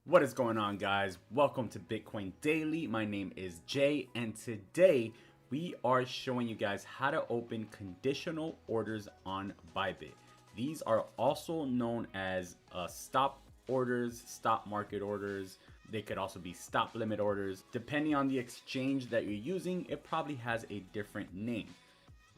What is going on, guys? Welcome to Bitcoin Daily. My name is Jay, and today we are showing you guys how to open conditional orders on Bybit. These are also known as stop orders, stop market orders. They could also be stop limit orders. Depending on the exchange that you're using, it probably has a different name.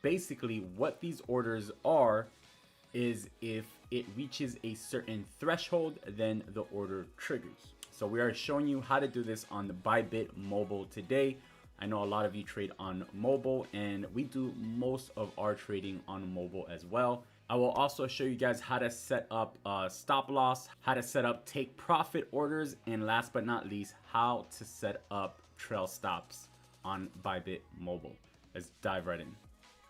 Basically, what these orders are is if it reaches a certain threshold, then the order triggers. So we are showing you how to do this on the Bybit mobile today. I know a lot of you trade on mobile, and we do most of our trading on mobile as well. I will also show you guys how to set up stop loss, how to set up take profit orders, and last but not least, how to set up trail stops on Bybit mobile. Let's dive right in.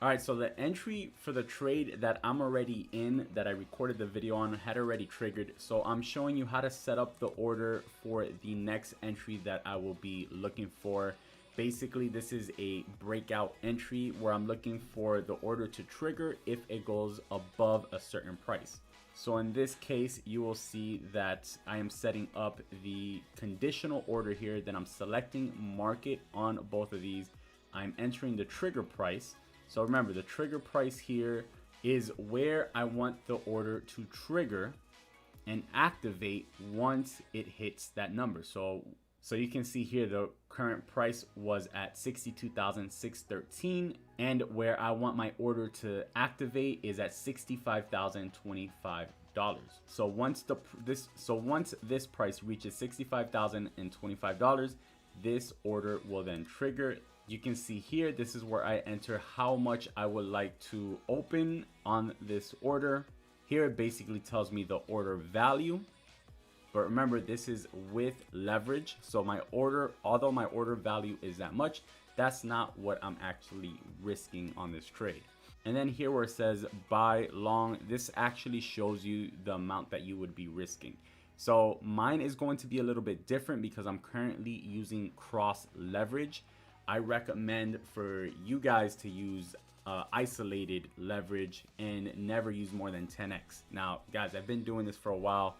All right, so the entry for the trade that I'm already in, that I recorded the video on, had already triggered. So I'm showing you how to set up the order for the next entry that I will be looking for. Basically, this is a breakout entry where I'm looking for the order to trigger if it goes above a certain price. So in this case, you will see that I am setting up the conditional order here. Then I'm selecting market on both of these. I'm entering the trigger price. So remember, the trigger price here is where I want the order to trigger and activate once it hits that number. So you can see here the current price was at 62,613, and where I want my order to activate is at $65,025. So once this price reaches $65,025, this order will then trigger. You can see here, this is where I enter how much I would like to open on this order. Here it basically tells me the order value. But remember, this is with leverage. So my order, although my order value is that much, that's not what I'm actually risking on this trade. And then here where it says buy long, this actually shows you the amount that you would be risking. So mine is going to be a little bit different because I'm currently using cross leverage. I recommend for you guys to use isolated leverage and never use more than 10x. Now, guys, I've been doing this for a while,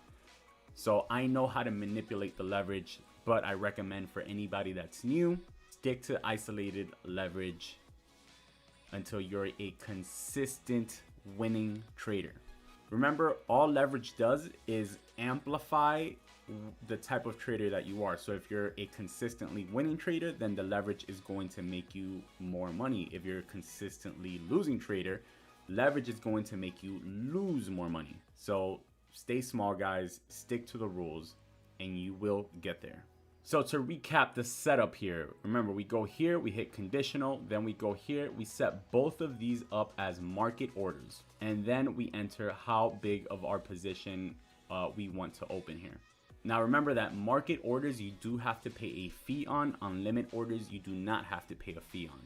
so I know how to manipulate the leverage, but I recommend for anybody that's new, stick to isolated leverage until you're a consistent winning trader. Remember, all leverage does is amplify the type of trader that you are. So if you're a consistently winning trader, then the leverage is going to make you more money. If you're a consistently losing trader, leverage is going to make you lose more money. So stay small, guys, stick to the rules, and you will get there. So to recap the setup here, remember, we go here, we hit conditional, then we go here, we set both of these up as market orders, and then we enter how big of our position we want to open here. Now remember that market orders you do have to pay a fee on limit orders you do not have to pay a fee on.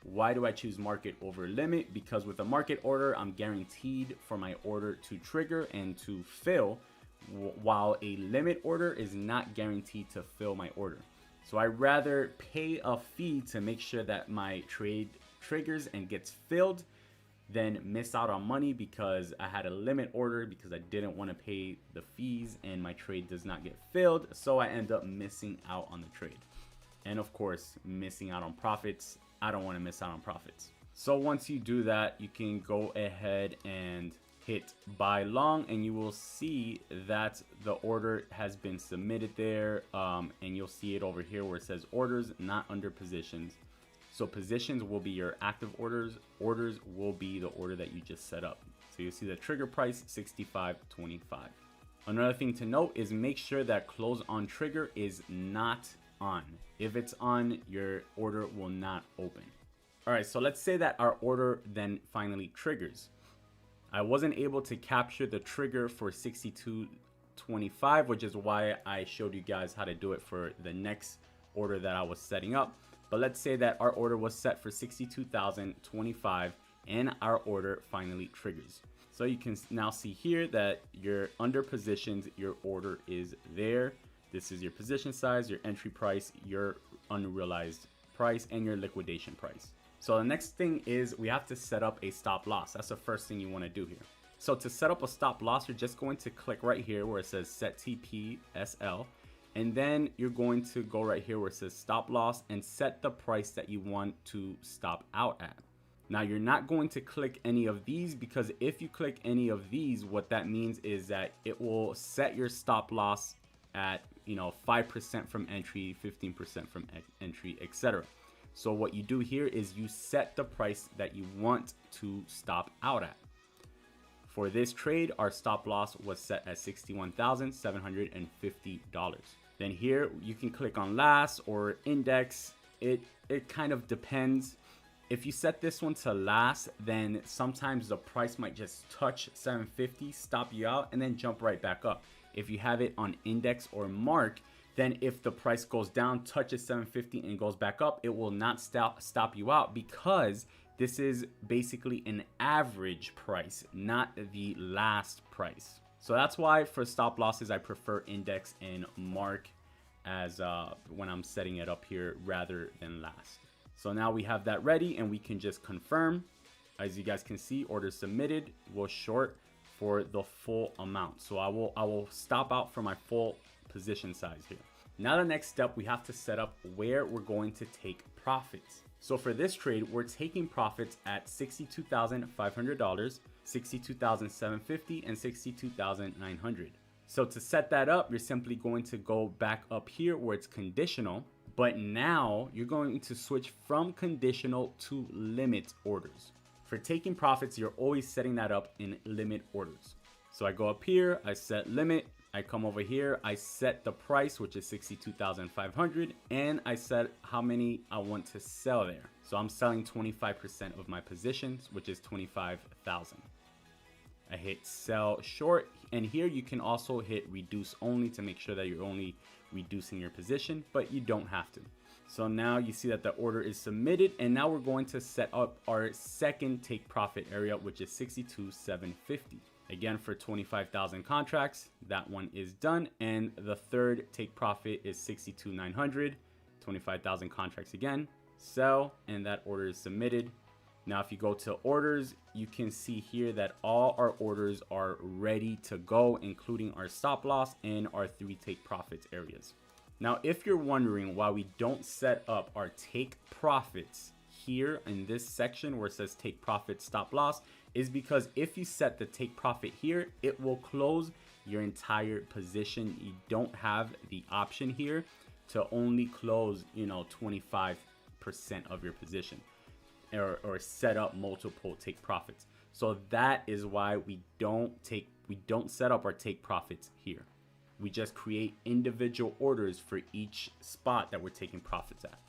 Why do I choose market over limit? Because with a market order, I'm guaranteed for my order to trigger and to fill, while a limit order is not guaranteed to fill my order. So I rather pay a fee to make sure that my trade triggers and gets filled than miss out on money because I had a limit order because I didn't want to pay the fees and my trade does not get filled. So I end up missing out on the trade. And of course, missing out on profits. I don't want to miss out on profits. So once you do that, you can go ahead and hit buy long, and you will see that the order has been submitted there. And you'll see it over here where it says orders, not under positions. So positions will be your active orders. Orders will be the order that you just set up. So you'll see the trigger price, 65.25. Another thing to note is make sure that close on trigger is not on. If it's on, your order will not open. All right, so let's say that our order then finally triggers. I wasn't able to capture the trigger for 62.25, which is why I showed you guys how to do it for the next order that I was setting up. But let's say that our order was set for 62,025 and our order finally triggers. So you can now see here that you're under positions, your order is there. This is your position size, your entry price, your unrealized price, and your liquidation price. So the next thing is we have to set up a stop loss. That's the first thing you want to do here. So to set up a stop loss, you're just going to click right here where it says set TP SL. And then you're going to go right here where it says stop loss and set the price that you want to stop out at. Now you're not going to click any of these, because if you click any of these, what that means is that it will set your stop loss at 5% from entry, 15% from entry, etc. So what you do here is you set the price that you want to stop out at. For this trade, our stop loss was set at $61,750. Then here you can click on last or index. It kind of depends. If you set this one to last, then sometimes the price might just touch 750, stop you out, and then jump right back up. If you have it on index or mark, then if the price goes down, touches 750 and goes back up, it will not stop you out, because this is basically an average price, not the last price. So that's why for stop losses, I prefer index and mark as when I'm setting it up here rather than last. So now we have that ready and we can just confirm. As you guys can see, order submitted was short for the full amount. So I will stop out for my full position size here. Now the next step, we have to set up where we're going to take profits. So for this trade, we're taking profits at $62,500, $62,750, and $62,900. So to set that up, you're simply going to go back up here where it's conditional, but now you're going to switch from conditional to limit orders. For taking profits, you're always setting that up in limit orders. So I go up here, I set limit, I come over here, I set the price, which is $62,500, and I set how many I want to sell there. So I'm selling 25% of my positions, which is 25,000. I hit sell short, and here you can also hit reduce only to make sure that you're only reducing your position, but you don't have to. So now you see that the order is submitted, and now we're going to set up our second take profit area, which is 62,750. Again, for 25,000 contracts, that one is done. And the third take profit is 62,900, 25,000 contracts again, sell, and that order is submitted. Now, if you go to orders, you can see here that all our orders are ready to go, including our stop loss and our 3 take profits areas. Now, if you're wondering why we don't set up our take profits here in this section where it says take profit stop loss, is because if you set the take profit here, it will close your entire position. You don't have the option here to only close 25% of your position or set up multiple take profits. So that is why we don't set up our take profits here. We just create individual orders for each spot that we're taking profits at.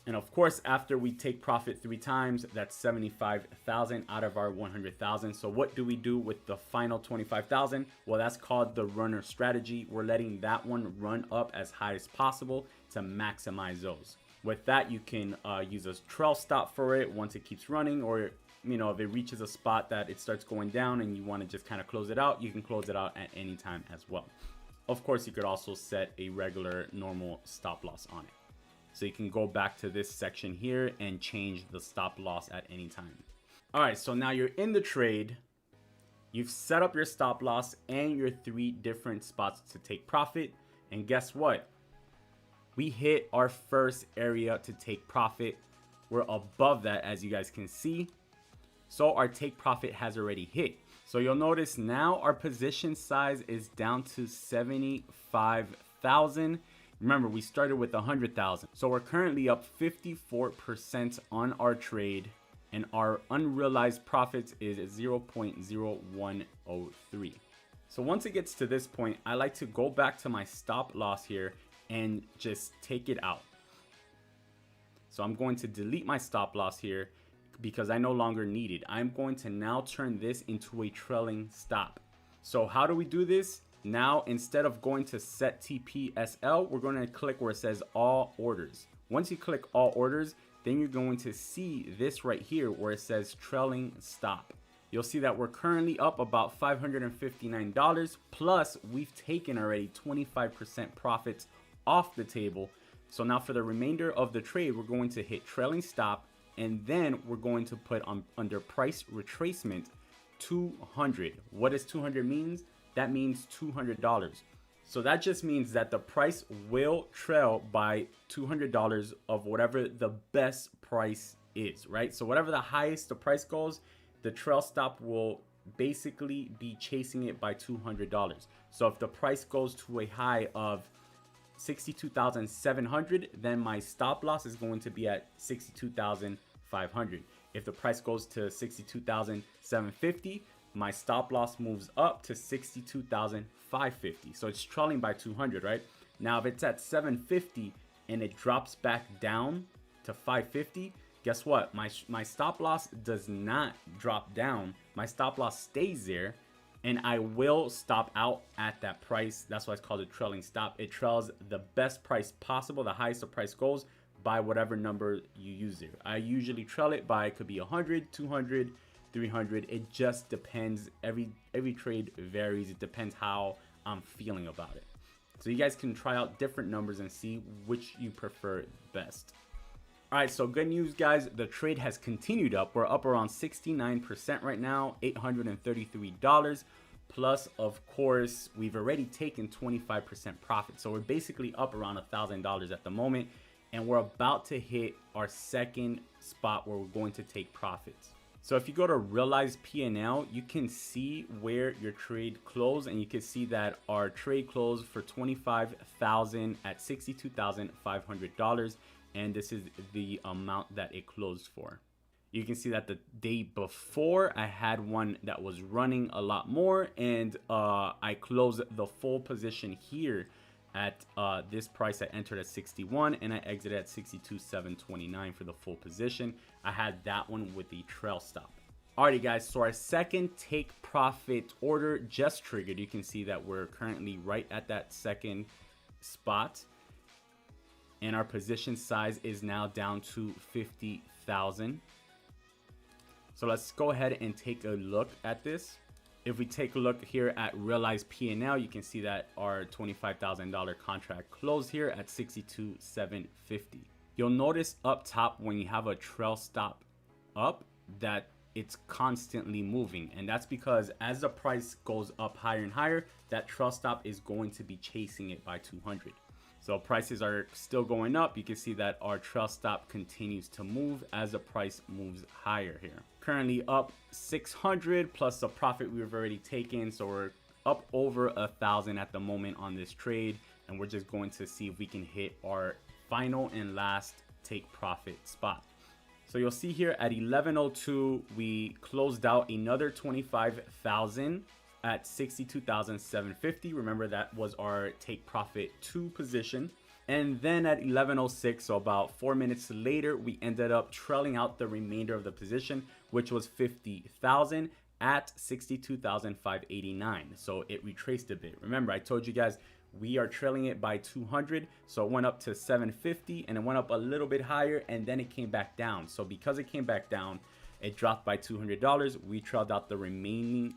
And of course, after we take profit 3 times, that's 75,000 out of our 100,000. So what do we do with the final 25,000? Well, that's called the runner strategy. We're letting that one run up as high as possible to maximize those. With that, you can use a trail stop for it once it keeps running, or if it reaches a spot that it starts going down and you want to just kind of close it out, you can close it out at any time as well. Of course, you could also set a regular normal stop loss on it. So you can go back to this section here and change the stop loss at any time. All right, so now you're in the trade. You've set up your stop loss and your 3 different spots to take profit. And guess what? We hit our first area to take profit. We're above that, as you guys can see. So our take profit has already hit. So you'll notice now our position size is down to 75,000. Remember, we started with 100,000. So we're currently up 54% on our trade, and our unrealized profits is 0.0103. So once it gets to this point, I like to go back to my stop loss here and just take it out. So I'm going to delete my stop loss here because I no longer need it. I'm going to now turn this into a trailing stop. So how do we do this? Now, instead of going to set TPSL, we're going to click where it says all orders. Once you click all orders, then you're going to see this right here where it says trailing stop. You'll see that we're currently up about $559, plus we've taken already 25% profits off the table. So now for the remainder of the trade, we're going to hit trailing stop, and then we're going to put on under price retracement 200. What does 200 means? That means $200. So that just means that the price will trail by $200 of whatever the best price is, right? So whatever the highest the price goes, the trail stop will basically be chasing it by $200. So if the price goes to a high of 62,700, then my stop loss is going to be at 62,500. If the price goes to 62,750, my stop loss moves up to 62,550. So it's trailing by 200, right? Now, if it's at 750 and it drops back down to 550, guess what? My stop loss does not drop down. My stop loss stays there, and I will stop out at that price. That's why it's called a trailing stop. It trails the best price possible, the highest the price goes, by whatever number you use there. I usually trail it by, it could be 100, 200, 300. It just depends. Every trade varies. It depends how I'm feeling about it. So you guys can try out different numbers and see which you prefer best. All right, so good news, guys. The trade has continued up. We're up around 69% right now, $833. Plus, of course, we've already taken 25% profit. So we're basically up around $1,000 at the moment. And we're about to hit our second spot where we're going to take profits. So if you go to realize P&L, you can see where your trade closed, and you can see that our trade closed for $25,000 at $62,500. And this is the amount that it closed for. You can see that the day before I had one that was running a lot more, and I closed the full position here at this price. I entered at 61 and I exited at 62,729 for the full position. I had that one with the trail stop. Alrighty guys, so our second take profit order just triggered. You can see that we're currently right at that second spot, and our position size is now down to 50,000. So let's go ahead and take a look at this. If we take a look here at realize P&L, you can see that our $25,000 contract closed here at 62,750. You'll notice up top when you have a trail stop up that it's constantly moving, and that's because as the price goes up higher and higher, that trail stop is going to be chasing it by 200. So prices are still going up. You can see that our trail stop continues to move as the price moves higher here. Currently up 600 plus the profit we've already taken. So we're up over 1,000 at the moment on this trade. And we're just going to see if we can hit our final and last take profit spot. So you'll see here at 11:02, we closed out another 25,000 at 62,750. Remember, that was our take profit 2 position. And then at 11:06, so about 4 minutes later, we ended up trailing out the remainder of the position, which was 50,000 at 62,589. So it retraced a bit. Remember, I told you guys we are trailing it by 200. So it went up to 750 and it went up a little bit higher, and then it came back down. So because it came back down, it dropped by $200. We trailed out the remaining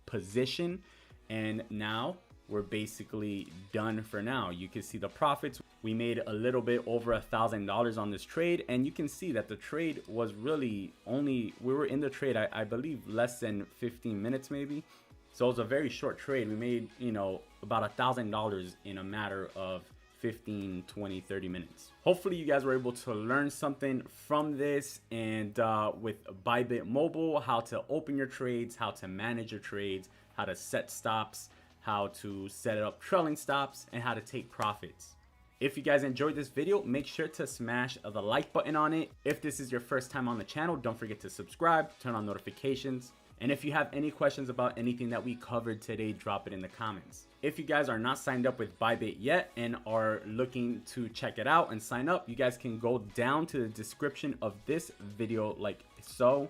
position, and now we're basically done for now. You can see the profits. We made a little bit over $1,000 on this trade, and you can see that the trade was really only, we were in the trade I believe less than 15 minutes maybe. So it was a very short trade. We made, you know, about $1,000 in a matter of 15, 20, 30 minutes. Hopefully you guys were able to learn something from this, and with Bybit Mobile, how to open your trades, how to manage your trades, how to set stops, how to set up trailing stops, and how to take profits. If you guys enjoyed this video, make sure to smash the like button on it. If this is your first time on the channel, don't forget to subscribe, turn on notifications. And if you have any questions about anything that we covered today, drop it in the comments. If you guys are not signed up with Bybit yet and are looking to check it out and sign up, you guys can go down to the description of this video like so.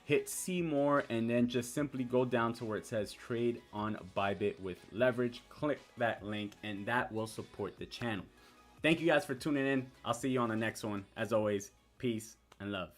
Hit see more, and then just simply go down to where it says trade on Bybit with leverage. Click that link, and that will support the channel. Thank you guys for tuning in. I'll see you on the next one. As always, peace and love.